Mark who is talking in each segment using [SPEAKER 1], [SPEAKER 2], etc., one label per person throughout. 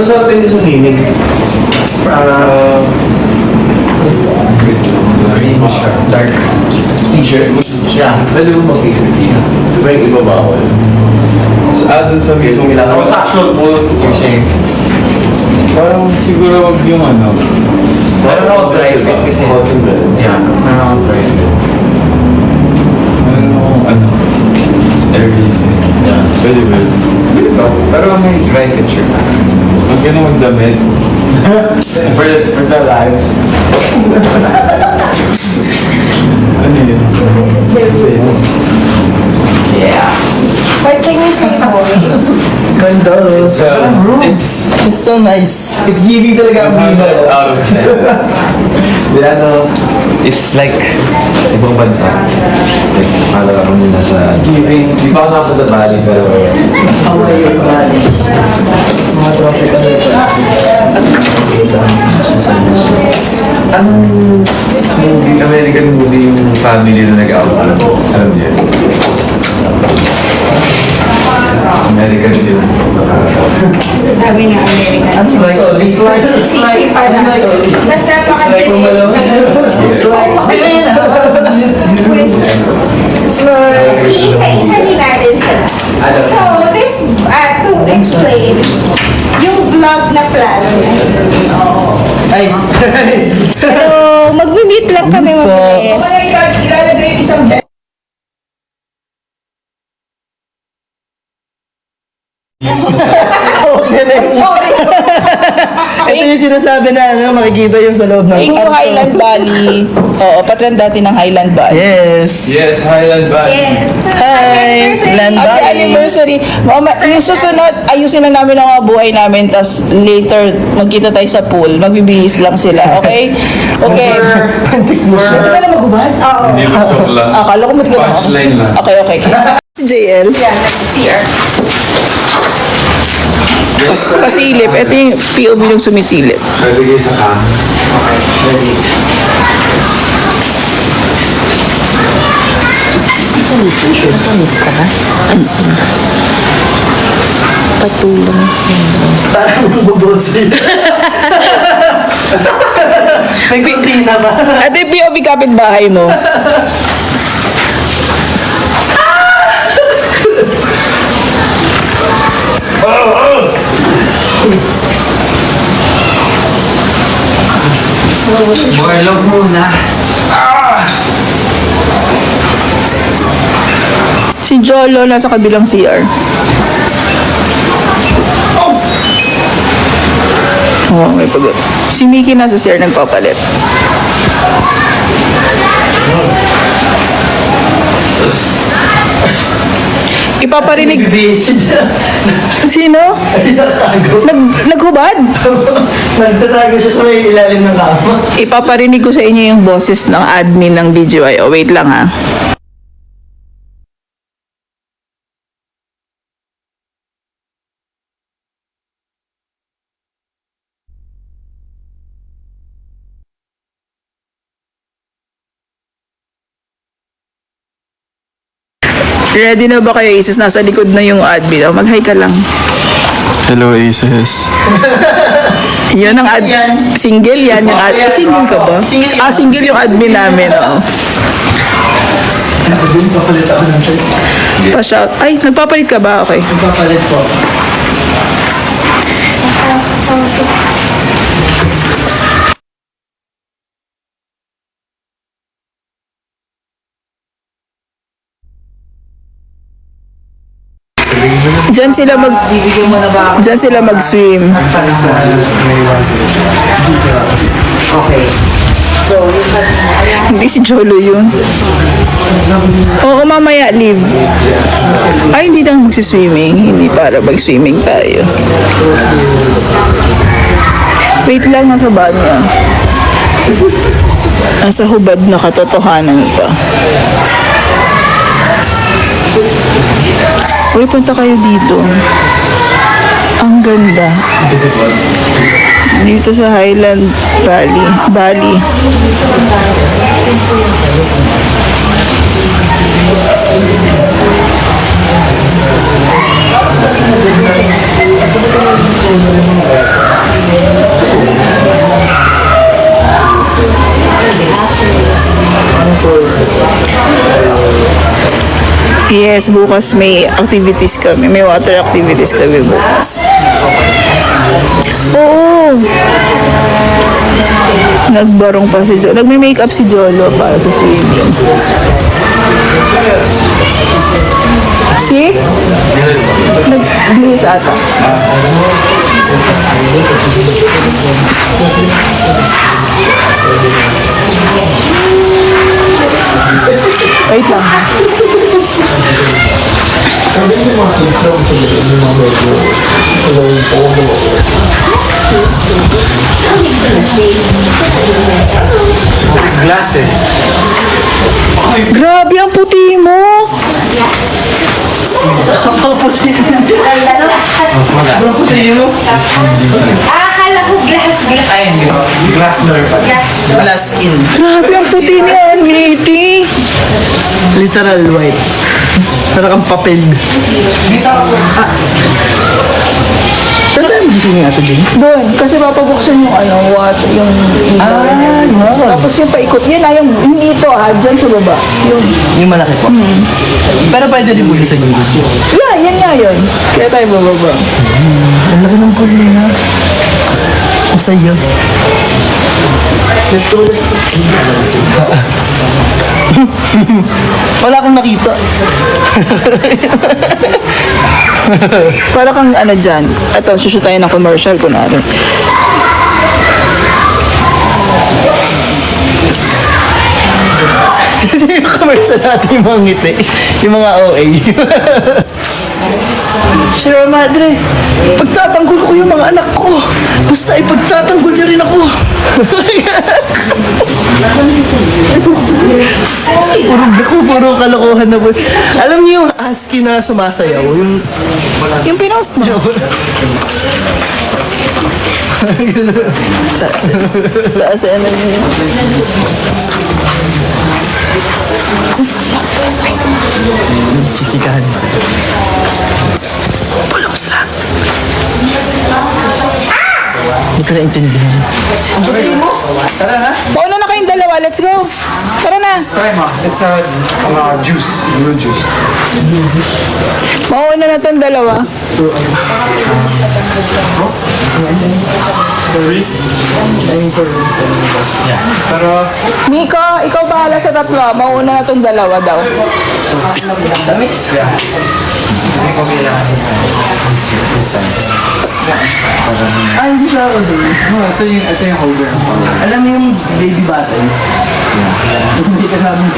[SPEAKER 1] sa atin sa meaning?
[SPEAKER 2] Green siya. Dark.
[SPEAKER 1] T-shirt?
[SPEAKER 2] Yeah.
[SPEAKER 1] Pwede mo mag-t-shirt? Di ba yung iba bawal? Dun sa mismong ilangan.
[SPEAKER 2] Sa actual pool, you're saying?
[SPEAKER 3] Parang siguro wag yung ano.
[SPEAKER 2] Meron ako dry fit kasi.
[SPEAKER 1] Cotton ba?
[SPEAKER 2] Yeah, meron ako dry fit.
[SPEAKER 3] Meron akong ano. Airbeast.
[SPEAKER 2] Yeah.
[SPEAKER 3] Pwede ba?
[SPEAKER 2] Pwede ba? Pero may dry fit shirt na.
[SPEAKER 3] Huwag ka na magdamit.
[SPEAKER 2] For the live.
[SPEAKER 3] Ano yun?
[SPEAKER 2] Yeah.
[SPEAKER 4] But can you say more?
[SPEAKER 1] Ganda.
[SPEAKER 2] It's
[SPEAKER 5] It's so nice.
[SPEAKER 1] It's GB talaga ang Viva.
[SPEAKER 2] out of 10.
[SPEAKER 1] Ano, it's like ibang bansa. Like, parang ako nila sa...
[SPEAKER 2] Giving.
[SPEAKER 1] Di ba ako nasa The Valley, pero...
[SPEAKER 5] Hawaii or Bali. Mga tropical
[SPEAKER 1] Anong movie, American movie yung family na nag-out? Alam niyo yun? American film.
[SPEAKER 4] Sabi na American.
[SPEAKER 5] It's like, it's like, it's like,
[SPEAKER 4] Basta
[SPEAKER 5] it's like, it's like,
[SPEAKER 4] Iisa-isa din natin sila. So, this, to explain, yung vlog na plano niya.
[SPEAKER 5] ay,
[SPEAKER 4] Hello, mag-meet lang kami mabilis.
[SPEAKER 6] Ilalagay yung isang
[SPEAKER 5] ito yung sinasabi na ano, makikita yung sa loob ng
[SPEAKER 6] Thank you,
[SPEAKER 5] kwarto.
[SPEAKER 6] Highland Valley. Oo, patron dati ng Highland Valley.
[SPEAKER 5] Yes.
[SPEAKER 3] Yes, Highland Band.
[SPEAKER 4] Yes.
[SPEAKER 5] Hi, Highland
[SPEAKER 6] Happy
[SPEAKER 5] Valley.
[SPEAKER 6] anniversary. Mama, yung susunod, ayusin na namin ang mga buhay namin, tapos later, magkita tayo sa pool. Magbibihis lang sila, okay? Okay. Hindi ka na magubad? Oo.
[SPEAKER 3] Hindi mo joke lang.
[SPEAKER 6] Akala ko mati ka na.
[SPEAKER 3] Punchline lang.
[SPEAKER 6] Okay, okay. Si JL.
[SPEAKER 4] Yeah, let's see her.
[SPEAKER 6] Pasilip. Ito yung POV ng sumisilip.
[SPEAKER 1] Nalagay sa cam.
[SPEAKER 6] Patulang siya.
[SPEAKER 5] Parang bubosi. May kuntina ba?
[SPEAKER 6] Ito yung POV kapitbahay mo.
[SPEAKER 5] Morlog muna.
[SPEAKER 6] Si Jolo nasa kabilang CR. Oh, may pagod. Si Mickey nasa CR nagpapalit. Ipaparinig.
[SPEAKER 5] Busy siya.
[SPEAKER 6] Sino? Naghubad?
[SPEAKER 5] Nagtatago siya sa may ilalim ng kama.
[SPEAKER 6] Ipaparinig ko sa inyo yung boses ng admin ng BGY. Oh, wait lang ha. Ready na ba kayo, Isis? Nasa likod na yung admin. Oh, mag-hi ka lang.
[SPEAKER 3] Hello, Aces.
[SPEAKER 6] Yan ang single yan. Yung single ka ba? Single yung admin namin. Oh.
[SPEAKER 5] Papalit ako ng shirt.
[SPEAKER 6] Pa-shout. Ay, nagpapalit ka ba? Okay.
[SPEAKER 5] Papalit po.
[SPEAKER 6] Diyan sila
[SPEAKER 5] Bibigyan mo na ba ako?
[SPEAKER 6] Diyan sila mag-swim.
[SPEAKER 5] Okay. So,
[SPEAKER 6] Hindi si Jolo yun. Oo, mamaya leave. Ay, hindi lang magsiswimming. Hindi para mag-swimming tayo. Wait lang, nasa ba niya? Nasa hubad na katotohanan pa. Uy, punta kayo dito. Ang ganda. Dito sa Highland Valley. Bali. guys, bukas may activities kami. May water activities kami bukas. Oo. Nagbarong pa si Jolo. Nagme-makeup si Jolo para sa swimming. See? Nagbihis ata. Wait lang.
[SPEAKER 1] Glass eh.
[SPEAKER 6] Grabe ang puti mo.
[SPEAKER 4] Akala ko glass.
[SPEAKER 5] Ay, hindi ko.
[SPEAKER 1] Glass nerve.
[SPEAKER 5] Plus in.
[SPEAKER 6] Grabe ang puti ni Anity.
[SPEAKER 5] Literal white. Talagang papel. Saan tayo gising nga ito din?
[SPEAKER 6] Doon, kasi papabuksan yung water, yung tapos yung paikot, yun yung hindi ito dyan sa baba.
[SPEAKER 5] Yung malaki po. Pero pwede rin muli sa gilid.
[SPEAKER 6] Yeah, yan nga yun. Kaya tayo bababa.
[SPEAKER 5] Ang laki ng pool na. Masaya. Wala akong nakita.
[SPEAKER 6] Para kang ano dyan. Ito, sushoot tayo ng commercial, kunwari.
[SPEAKER 5] Yung commercial natin yung mga ngiti. Yung mga OA. Sir Madre, pagtatanggol ko yung mga anak ko. Basta ipagtatanggol niyo rin ako. puro kalokohan na po. Alam niyo yung ASCII na sumasayaw?
[SPEAKER 6] Yung pinost mo. Taas ano yun.
[SPEAKER 5] Chichikahan sila. Pulong sila. Hindi ko naintindihan.
[SPEAKER 6] Pauna na kayong dalawa, let's go. Tara na.
[SPEAKER 1] Try mo. It's juice. Blue juice.
[SPEAKER 6] Mauna na tong dalawa.
[SPEAKER 1] Sorry? Yeah. Pero,
[SPEAKER 6] Miko, ikaw bahala sa tatlo. Mauna na tong dalawa daw.
[SPEAKER 5] Tamis?
[SPEAKER 1] yeah. Hindi ko kailangan this size.
[SPEAKER 5] Ah, hindi siya ako din.
[SPEAKER 1] Ito yung holder.
[SPEAKER 5] Alam mo yung baby bottle? Hindi ka sa amin.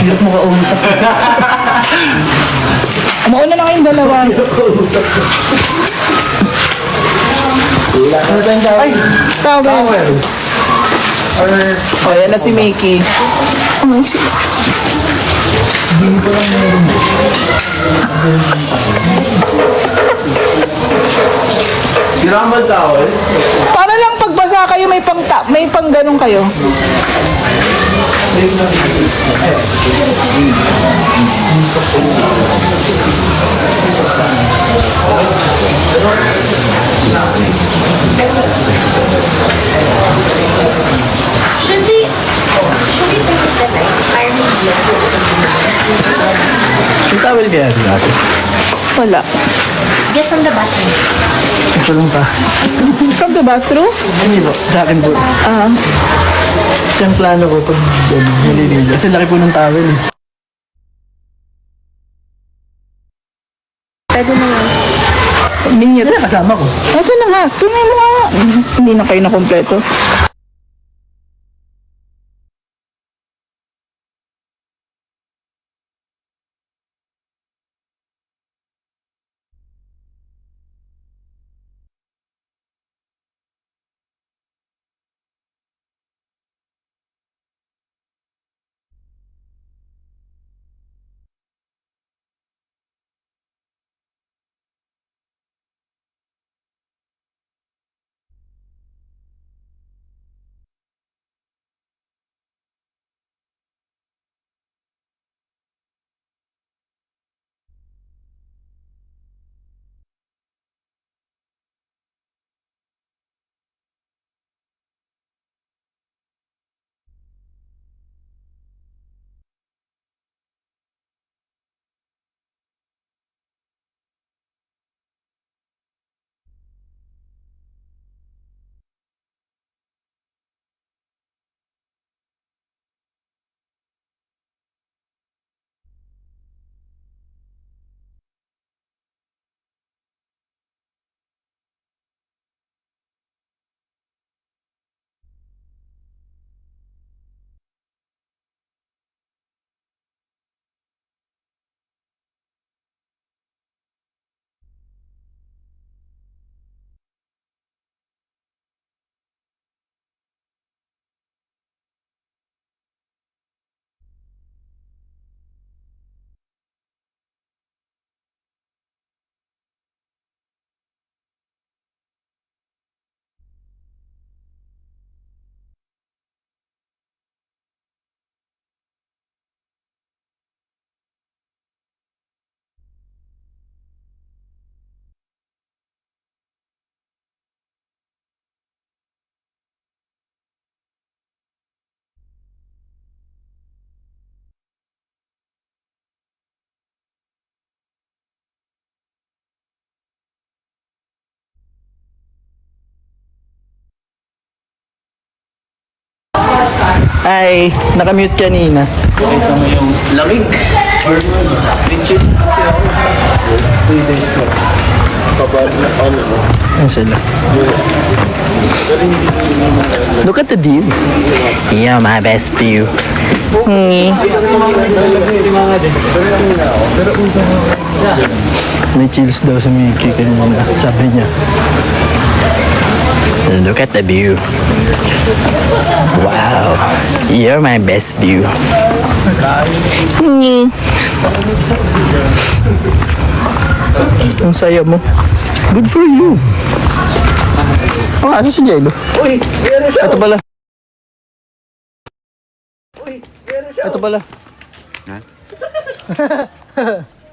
[SPEAKER 5] Hirap mo kausap.
[SPEAKER 6] Mauna na kayong dalawa.
[SPEAKER 5] Ano tayong tawag? Ay!
[SPEAKER 6] Towel. O, yan na si Mickey. Oh,
[SPEAKER 1] Kailangan towel?
[SPEAKER 6] para lang pagbasa kayo, may pang ganun kayo.
[SPEAKER 4] Should we turn off the lights? Para may
[SPEAKER 5] May towel kaya natin?
[SPEAKER 6] Wala.
[SPEAKER 4] get from the bathroom.
[SPEAKER 5] Ito lang pa.
[SPEAKER 6] From the bathroom?
[SPEAKER 5] Hindi po, sa akin po.
[SPEAKER 6] Ah.
[SPEAKER 5] Ito yung plano ko pag naliligo. Kasi laki po ng towel eh.
[SPEAKER 4] Pwede na yan.
[SPEAKER 6] Minute.
[SPEAKER 5] Ito na kasama ko.
[SPEAKER 6] Nasaan na nga? Tunay mo nga. Hindi na kayo na kompleto.
[SPEAKER 5] Ay, nakamute kanina.
[SPEAKER 3] Kita mo yung
[SPEAKER 5] Lamig.
[SPEAKER 3] legit kasi ako. 3 days na. Kapag na ano mo.
[SPEAKER 5] Ayan sila. Look at the view. Yeah, my best view. May chills daw sa Mickey kanina. Sabi niya. Look at the view. Wow. You're my best view. Ang saya mo. Good for you. Oh, asa si Jello? Uy, meron siya. Ito pala. Uy, meron siya. Ito pala. Ha?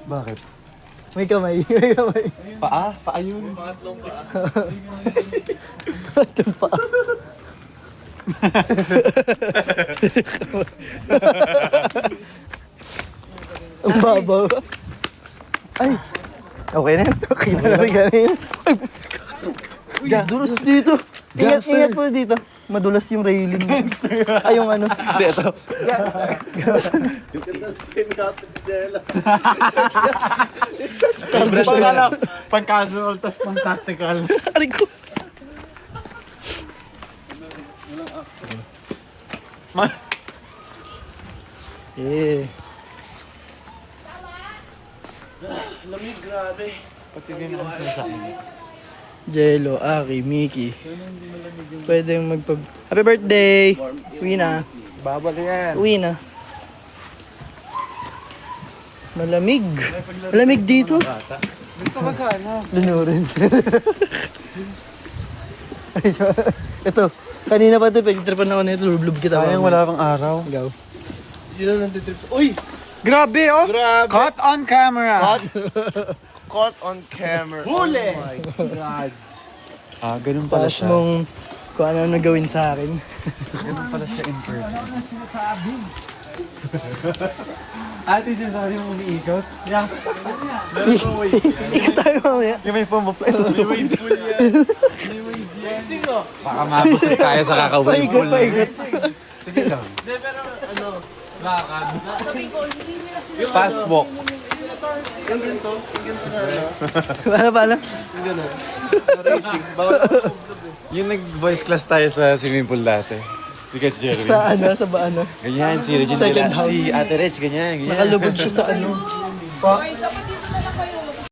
[SPEAKER 5] Bakit? May kamay. May kamay.
[SPEAKER 1] Paa? Paa yun. Pangatlong paa.
[SPEAKER 5] Pangatlong paa. Ang babaw. Ay. Okay na yan. Okay na rin kanina. Uy, dulas dito. Ingat, ingat po dito. Madulas yung railing. Ay, yung ano. Hindi, ito.
[SPEAKER 1] Pang-casual, tas pang-tactical.
[SPEAKER 5] Aray ko. Eh.
[SPEAKER 1] Pati din ang sasakyan.
[SPEAKER 5] Jello, Aki, Mickey. Pwede yung Happy birthday! Uwi na.
[SPEAKER 1] Babal yan.
[SPEAKER 5] Uwi na. Malamig. Malamig dito.
[SPEAKER 1] Gusto ko sana.
[SPEAKER 5] Lunurin. Ito. Kanina pa ito, pag-tripan ako nito, lublob kita.
[SPEAKER 1] Sayang wala pang araw.
[SPEAKER 5] Gaw.
[SPEAKER 1] Grabe oh! Grabe. Caught on camera.
[SPEAKER 2] Caught on camera.
[SPEAKER 1] Huli! Ah, ganun pala
[SPEAKER 5] Taas
[SPEAKER 1] siya.
[SPEAKER 5] mong kung ano nagawin sa akin.
[SPEAKER 1] Ganun pala siya in person. Ate, sinasabi mo umiikot? Yeah.
[SPEAKER 5] Ikaw tayo mamaya.
[SPEAKER 1] Yung may pumapla. Ito,
[SPEAKER 3] Baka mabusog tayo sa kakawin.
[SPEAKER 5] Paikot, paikot.
[SPEAKER 1] Sige lang.
[SPEAKER 3] Fast walk.
[SPEAKER 5] Paano?
[SPEAKER 1] Yung nag-voice class tayo sa swimming pool dati. Because Jeremy.
[SPEAKER 5] Sa ano, sa baano.
[SPEAKER 1] Ganyan, si Regine
[SPEAKER 5] Second house.
[SPEAKER 1] Si Ate Reg, ganyan.
[SPEAKER 5] Nakalubog siya sa ano.